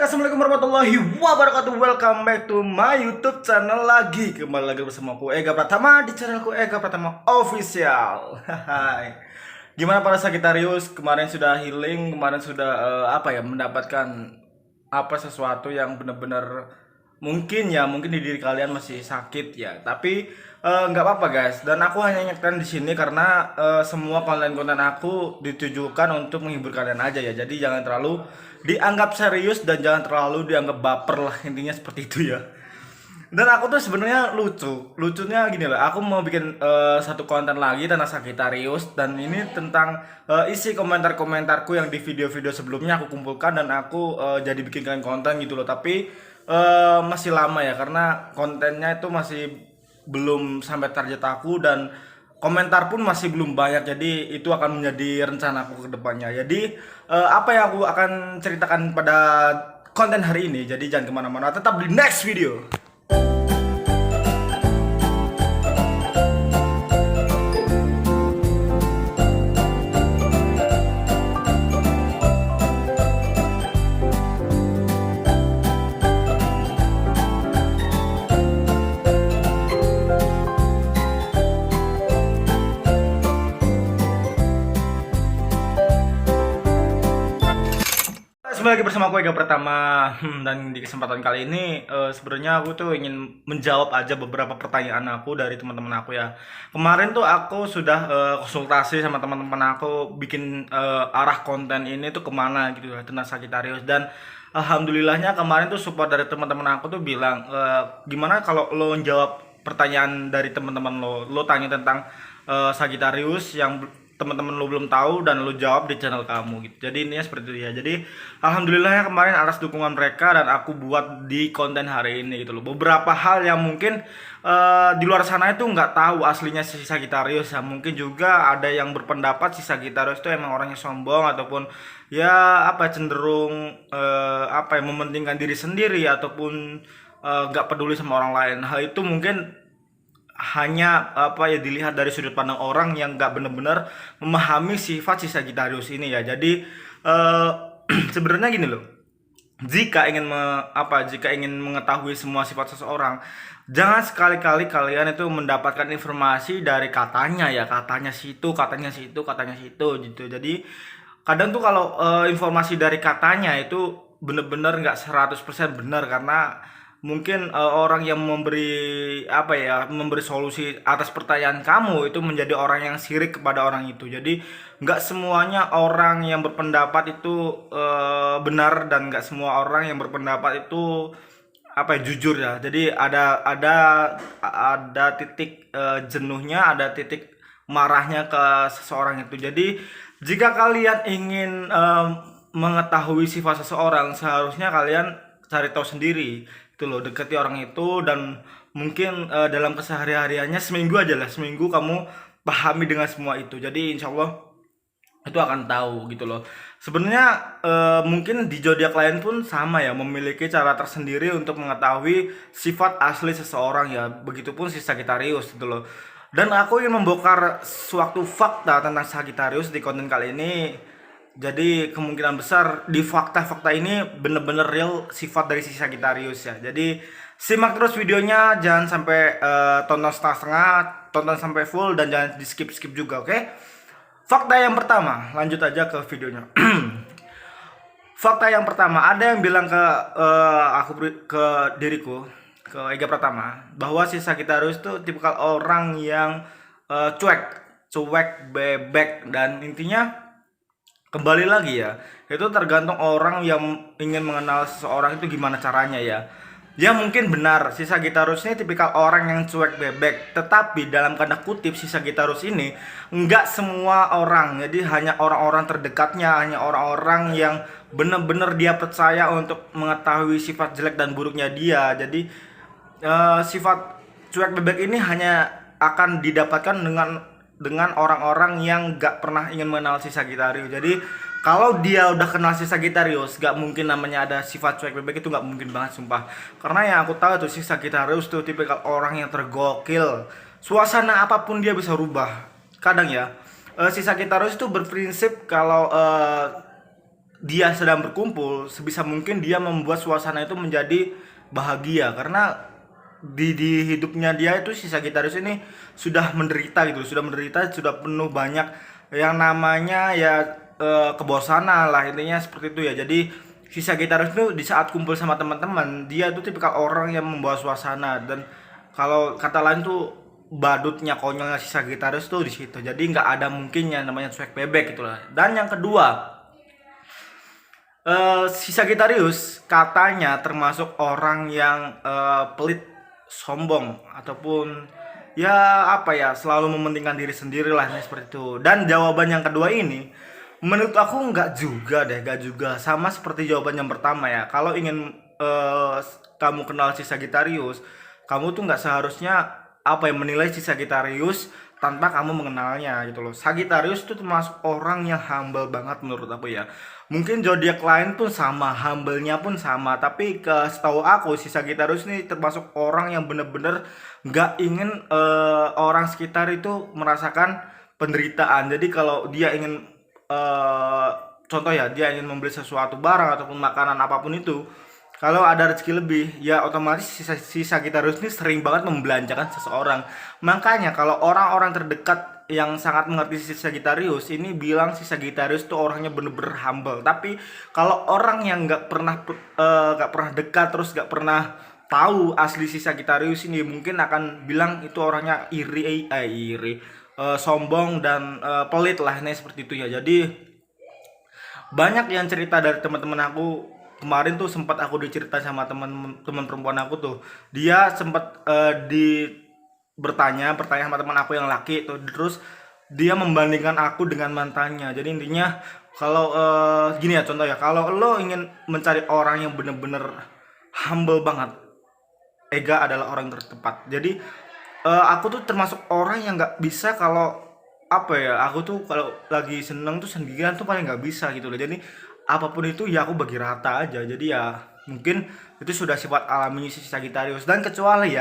Assalamualaikum warahmatullahi wabarakatuh. Welcome back to my YouTube channel lagi. Kembali lagi bersama aku Ega Pratama di channelku Ega Pratama Official. Hai. Gimana para Sagittarius? Kemarin sudah healing, kemarin sudah mendapatkan sesuatu yang benar-benar mungkin di diri kalian masih sakit ya. Tapi nggak apa-apa guys. Dan aku hanya ingatkan di sini karena semua konten-konten aku ditujukan untuk menghibur kalian aja ya. Jadi jangan terlalu dianggap serius dan jangan terlalu dianggap baper lah, intinya seperti itu ya. Dan aku tuh sebenarnya lucunya gini lah, aku mau bikin satu konten lagi tentang Sagittarius, dan ini tentang isi komentar-komentarku yang di video-video sebelumnya aku kumpulkan dan aku jadi bikinkan konten gitu loh. Tapi masih lama ya, karena kontennya itu masih belum sampai target aku dan komentar pun masih belum banyak, jadi itu akan menjadi rencanaku ke depannya. Jadi apa yang aku akan ceritakan pada konten hari ini, jadi jangan kemana-mana, tetap di next video. Kembali lagi bersama aku Ega Pratama. Dan di kesempatan kali ini sebenarnya aku tuh ingin menjawab aja beberapa pertanyaan aku dari teman-teman aku ya. Kemarin tuh aku sudah konsultasi sama teman-teman aku bikin arah konten ini tuh kemana gitu ya, tentang Sagittarius. Dan alhamdulillahnya kemarin tuh support dari teman-teman aku tuh bilang gimana kalau lo jawab pertanyaan dari teman-teman lo tanya tentang Sagittarius yang teman-teman lo belum tahu dan lo jawab di channel kamu gitu. Jadi ini seperti itu ya. Jadi alhamdulillahnya kemarin atas dukungan mereka dan aku buat di konten hari ini gitu loh. Beberapa hal yang mungkin di luar sana itu nggak tahu aslinya si Sagittarius ya. Mungkin juga ada yang berpendapat si Sagittarius itu emang orangnya sombong ataupun ya cenderung mementingkan diri sendiri ataupun nggak peduli sama orang lain. Hal itu mungkin hanya dilihat dari sudut pandang orang yang nggak benar-benar memahami sifat si Sagittarius ini ya. Jadi sebenarnya gini loh, jika ingin mengetahui semua sifat seseorang, jangan sekali-kali kalian itu mendapatkan informasi dari katanya situ gitu. Jadi kadang tuh kalau informasi dari katanya itu benar-benar nggak 100% benar, karena mungkin orang yang memberi solusi atas pertanyaan kamu itu menjadi orang yang sirik kepada orang itu. Jadi nggak semuanya orang yang berpendapat itu benar, dan nggak semua orang yang berpendapat itu jujur ya. Jadi ada titik jenuhnya, ada titik marahnya ke seseorang itu. Jadi jika kalian ingin mengetahui sifat seseorang, seharusnya kalian cari tahu sendiri itu loh, dekati orang itu, dan mungkin dalam kesehari-hariannya seminggu kamu pahami dengan semua itu. Jadi insya Allah itu akan tahu gitu loh. Sebenarnya mungkin di zodiak lain pun sama ya, memiliki cara tersendiri untuk mengetahui sifat asli seseorang ya. Begitupun si Sagittarius gitu loh. Dan aku ingin membongkar suatu fakta tentang Sagittarius di konten kali ini. Jadi kemungkinan besar di fakta-fakta ini bener-bener real sifat dari si Sagittarius ya. Jadi simak terus videonya, jangan sampai tonton setengah-setengah, tonton sampai full, dan jangan di skip-skip juga, oke? Fakta yang pertama, lanjut aja ke videonya. Fakta yang pertama, ada yang bilang ke diriku, ke Ega Pratama, bahwa si Sagittarius itu tipikal orang yang cuek, bebek, dan intinya kembali lagi ya, itu tergantung orang yang ingin mengenal seseorang itu gimana caranya ya. Ya mungkin benar si Sagittarius ini tipikal orang yang cuek bebek, tetapi dalam tanda kutip si Sagittarius ini nggak semua orang. Jadi hanya orang-orang terdekatnya, hanya orang-orang yang benar-benar dia percaya untuk mengetahui sifat jelek dan buruknya dia. Jadi sifat cuek bebek ini hanya akan didapatkan dengan orang-orang yang gak pernah ingin mengenal si Sagittarius. Jadi kalau dia udah kenal si Sagittarius, gak mungkin namanya ada sifat cuek bebek, itu gak mungkin banget sumpah. Karena yang aku tahu tuh si Sagittarius tuh tipikal orang yang tergokil. Suasana apapun dia bisa rubah. Kadang ya si Sagittarius itu berprinsip kalau dia sedang berkumpul, sebisa mungkin dia membuat suasana itu menjadi bahagia, karena di hidupnya dia itu si Sagittarius ini sudah menderita gitu, sudah menderita, sudah penuh banyak yang namanya ya kebosanan lah, intinya seperti itu ya. Jadi si Sagittarius itu di saat kumpul sama teman-teman, dia itu tipikal orang yang membawa suasana, dan kalau kata lain tuh badutnya, konyolnya si Sagittarius tuh di situ. Jadi nggak ada mungkinnya namanya cuek bebek gitulah. Dan yang kedua, si Sagittarius katanya termasuk orang yang pelit, sombong, ataupun ya apa ya, selalu mementingkan diri sendiri lah, nah, seperti itu. Dan jawaban yang kedua ini menurut aku nggak juga deh, nggak juga, sama seperti jawaban yang pertama ya. Kalau ingin kamu kenal si Sagittarius, kamu tuh nggak seharusnya apa yang menilai si Sagittarius tanpa kamu mengenalnya gitu loh. Sagittarius itu termasuk orang yang humble banget menurut aku ya. Mungkin zodiak lain pun sama, humble-nya pun sama, tapi setahu aku si Sagittarius ini termasuk orang yang bener-bener nggak ingin orang sekitar itu merasakan penderitaan. Jadi kalau dia ingin eh, contoh ya, dia ingin membeli sesuatu barang ataupun makanan apapun itu, kalau ada rezeki lebih, ya otomatis si Sagittarius ini sering banget membelanjakan seseorang. Makanya kalau orang-orang terdekat yang sangat mengerti si Sagittarius ini bilang si Sagittarius tuh orangnya bener-bener humble. Tapi kalau orang yang nggak pernah dekat, terus nggak pernah tahu asli si Sagittarius ini, mungkin akan bilang itu orangnya sombong dan pelit lah, ini seperti itu ya. Jadi banyak yang cerita dari teman-teman aku. Kemarin tuh sempat aku diceritain sama teman teman perempuan aku tuh, dia sempat di bertanya sama teman aku yang laki tuh, terus dia membandingkan aku dengan mantannya. Jadi intinya kalau gini ya, contoh ya, kalau lo ingin mencari orang yang bener-bener humble banget, Ega adalah orang yang tertepat. Jadi aku tuh termasuk orang yang nggak bisa, kalau apa ya, aku tuh kalau lagi seneng tuh sendirian tuh paling nggak bisa gitu loh. Jadi apapun itu ya aku bagi rata aja. Jadi ya mungkin itu sudah sifat alami si Sagittarius. Dan kecuali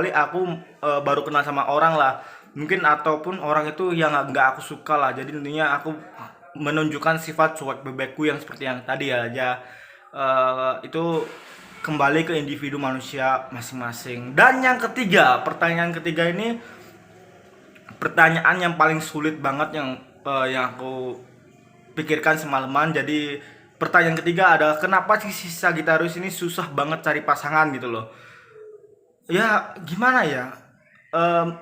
aku baru kenal sama orang lah, mungkin, ataupun orang itu yang nggak aku suka lah. Jadi intinya aku menunjukkan sifat cuek bebekku yang seperti yang tadi ya. Itu kembali ke individu manusia masing-masing. Dan yang ketiga, pertanyaan ketiga ini pertanyaan yang paling sulit banget yang aku pikirkan semalaman. Jadi pertanyaan ketiga adalah kenapa si Sagittarius ini susah banget cari pasangan gitu loh. Ya gimana ya?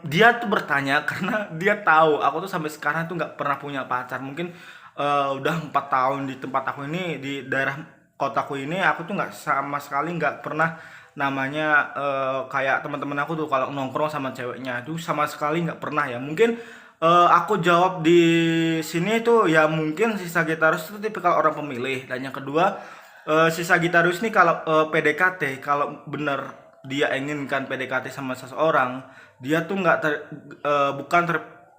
Dia tuh bertanya karena dia tahu aku tuh sampai sekarang tuh nggak pernah punya pacar. Mungkin udah 4 tahun di tempat aku ini, di daerah kotaku ini, aku tuh nggak sama sekali nggak pernah namanya kayak teman-teman aku tuh kalau nongkrong sama ceweknya itu sama sekali nggak pernah ya. Mungkin aku jawab di sini itu ya, mungkin si Sagittarius itu tipikal orang pemilih. Dan yang kedua, si Sagittarius ini kalau PDKT, kalau bener dia inginkan PDKT sama seseorang, dia tuh nggak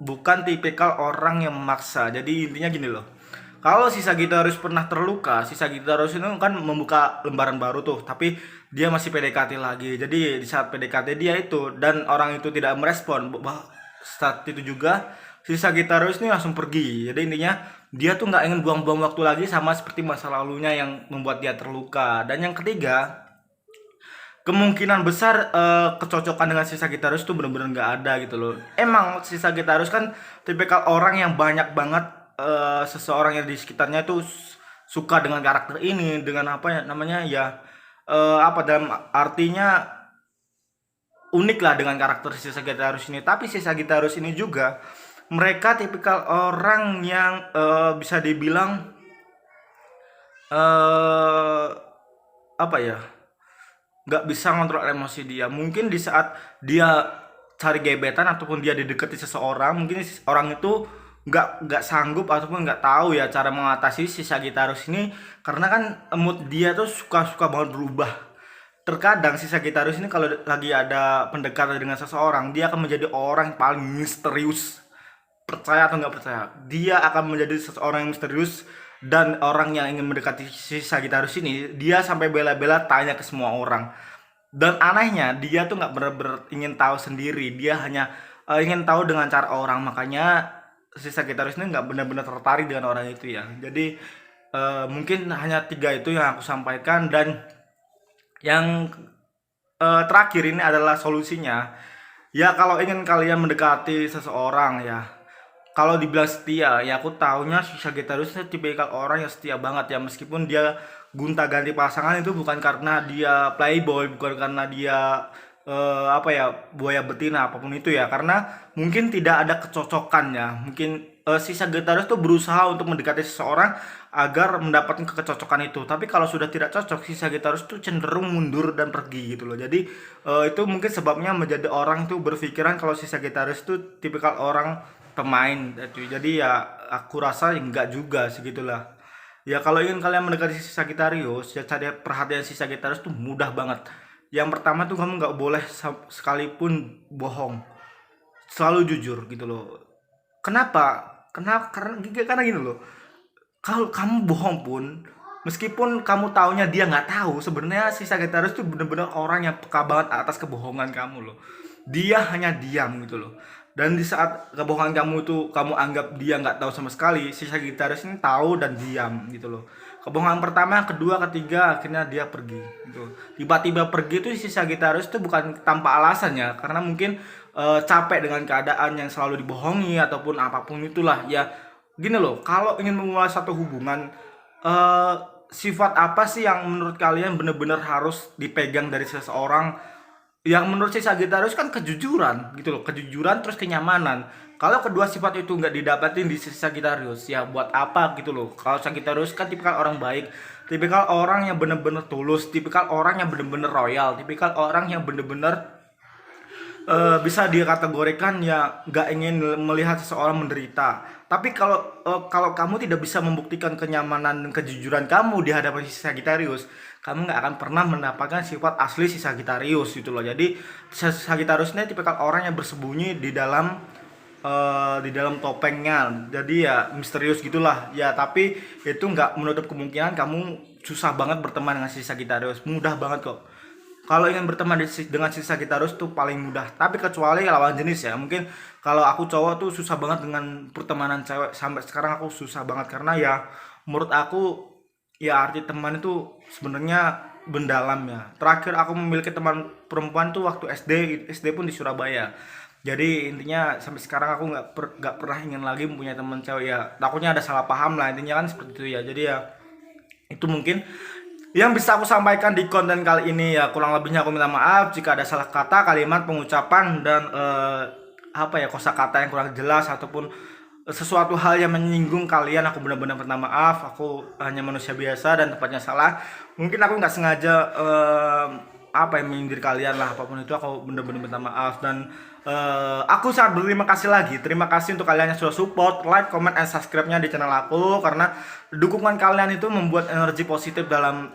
bukan tipikal orang yang memaksa. Jadi intinya gini loh, kalau si Sagittarius pernah terluka, si Sagittarius itu kan membuka lembaran baru tuh, tapi dia masih PDKT lagi. Jadi di saat PDKT dia itu dan orang itu tidak merespon, saat itu juga si Sagittarius ini langsung pergi. Jadi intinya dia tuh nggak ingin buang-buang waktu lagi sama seperti masa lalunya yang membuat dia terluka. Dan yang ketiga, kemungkinan besar kecocokan dengan si Sagittarius tuh bener-bener nggak ada gitu loh. Emang si Sagittarius kan tipikal orang yang banyak banget seseorang yang di sekitarnya tuh suka dengan karakter ini, dengan apa ya namanya ya, apa dalam artinya unik lah dengan karakter si Sagittarius ini. Tapi si Sagittarius ini juga mereka tipikal orang yang bisa dibilang eh apa ya, nggak bisa ngontrol emosi dia. Mungkin di saat dia cari gebetan ataupun dia didekati seseorang, mungkin orang itu nggak sanggup ataupun nggak tahu ya cara mengatasi si Sagittarius ini, karena kan mood dia tuh suka banget berubah. Terkadang si Sagittarius ini kalau lagi ada pendekatan dengan seseorang, dia akan menjadi orang yang paling misterius. Percaya atau nggak percaya, dia akan menjadi seseorang yang misterius. Dan orang yang ingin mendekati si Sagittarius ini, dia sampai bela-bela tanya ke semua orang. Dan anehnya dia tuh nggak bener-bener ingin tahu sendiri, dia hanya ingin tahu dengan cara orang. Makanya si Sagittarius ini nggak benar-benar tertarik dengan orang itu ya. Jadi Mungkin hanya 3 itu yang aku sampaikan, dan yang terakhir ini adalah solusinya. Ya kalau ingin kalian mendekati seseorang ya, kalau dibilang setia, ya aku taunya si Sagittarius itu tipikal orang yang setia banget ya, meskipun dia gonta-ganti pasangan itu bukan karena dia playboy, bukan karena dia apa ya, buaya betina apapun itu ya, karena mungkin tidak ada kecocokannya. Mungkin si Sagittarius tuh berusaha untuk mendekati seseorang agar mendapatkan kecocokan itu. Tapi kalau sudah tidak cocok, si Sagittarius tuh cenderung mundur dan pergi gitu loh. Jadi itu mungkin sebabnya menjadi orang tuh berpikiran kalau si Sagittarius tuh tipikal orang pemain gitu. Jadi ya aku rasa enggak juga segitulah. Ya kalau ingin kalian mendekati si Sagittarius, ya cari perhatian si Sagittarius tuh mudah banget. Yang pertama tuh kamu nggak boleh sekalipun bohong, selalu jujur gitu loh. Kenapa? Karena gini loh. Kalau kamu bohong pun, meskipun kamu taunya dia nggak tahu, sebenarnya si Sagittarius tuh bener-bener orang yang peka banget atas kebohongan kamu loh. Dia hanya diam gitu loh. Dan di saat kebohongan kamu itu kamu anggap dia nggak tahu sama sekali, si Sagittarius ini tahu dan diam gitu loh. Kebohongan pertama, kedua, ketiga, akhirnya dia pergi gitu. Tiba-tiba pergi itu si Sagittarius itu bukan tanpa alasannya, karena mungkin capek dengan keadaan yang selalu dibohongi ataupun apapun itulah ya. Gini loh, kalau ingin memulai satu hubungan, eh sifat apa sih yang menurut kalian benar-benar harus dipegang dari seseorang? Yang menurut si Sagittarius kan kejujuran gitu loh, kejujuran terus kenyamanan. Kalau kedua sifat itu nggak didapatin di si Sagittarius, ya buat apa gitu loh. Kalau Sagittarius kan tipikal orang baik, tipikal orang yang benar-benar tulus, tipikal orang yang benar-benar royal, tipikal orang yang benar-benar bisa dikategorikan ya nggak ingin melihat seseorang menderita. Tapi kalau kamu tidak bisa membuktikan kenyamanan dan kejujuran kamu di hadapan si Sagittarius, kamu nggak akan pernah mendapatkan sifat asli si Sagittarius gitu loh. Jadi Sagittarius ini tipikal orang yang bersembunyi di dalam topengnya. Jadi ya misterius gitulah. Ya tapi itu nggak menutup kemungkinan kamu susah banget berteman dengan si Sagittarius. Mudah banget kok. Kalau ingin berteman dengan si Sagittarius tuh paling mudah. Tapi kecuali lawan jenis ya. Mungkin kalau aku cowok tuh susah banget dengan pertemanan cewek. Sampai sekarang aku susah banget karena ya menurut aku ya arti teman itu sebenarnya mendalam ya. Terakhir aku memiliki teman perempuan tuh waktu SD pun di Surabaya. Jadi intinya sampai sekarang aku nggak pernah ingin lagi mempunyai teman cewek ya. Takutnya ada salah paham lah, intinya kan seperti itu ya. Jadi ya itu mungkin yang bisa aku sampaikan di konten kali ini ya. Kurang lebihnya aku minta maaf jika ada salah kata, kalimat, pengucapan, dan apa ya, kosakata yang kurang jelas ataupun sesuatu hal yang menyinggung kalian. Aku benar-benar minta maaf. Aku hanya manusia biasa dan tempatnya salah. Mungkin aku nggak sengaja apa yang menyindir kalian lah, apapun itu aku benar-benar minta maaf. Dan aku sangat berterima kasih lagi. Terima kasih untuk kalian yang sudah support, like, comment, and subscribe-nya di channel aku, karena dukungan kalian itu membuat energi positif dalam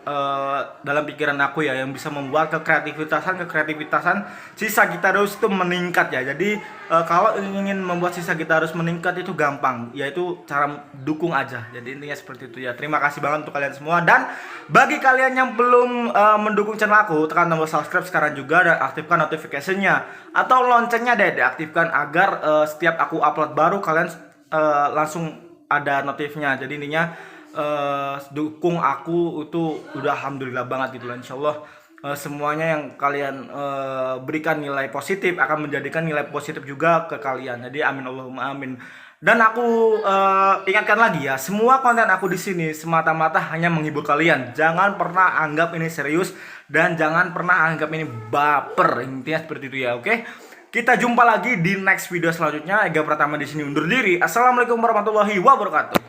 pikiran aku ya, yang bisa membuat kekreativitasan si Sagittarius itu meningkat ya. Jadi kalau ingin membuat si Sagittarius meningkat itu gampang, yaitu cara dukung aja. Jadi intinya seperti itu ya. Terima kasih banget untuk kalian semua, dan bagi kalian yang belum mendukung channel aku, tekan tombol subscribe sekarang juga dan aktifkan notification-nya atau loncengnya deh diaktifkan agar setiap aku upload baru kalian langsung ada notifnya. Jadi intinya dukung aku itu udah alhamdulillah banget gitu lah. Insyaallah semuanya yang kalian berikan nilai positif akan menjadikan nilai positif juga ke kalian. Jadi amin Allahumma amin. Dan aku ingatkan lagi ya, semua konten aku di sini semata-mata hanya menghibur kalian. Jangan pernah anggap ini serius dan jangan pernah anggap ini baper. Intinya seperti itu ya, oke? Kita jumpa lagi di next video selanjutnya. Ega Pratama di sini undur diri. Assalamualaikum warahmatullahi wabarakatuh.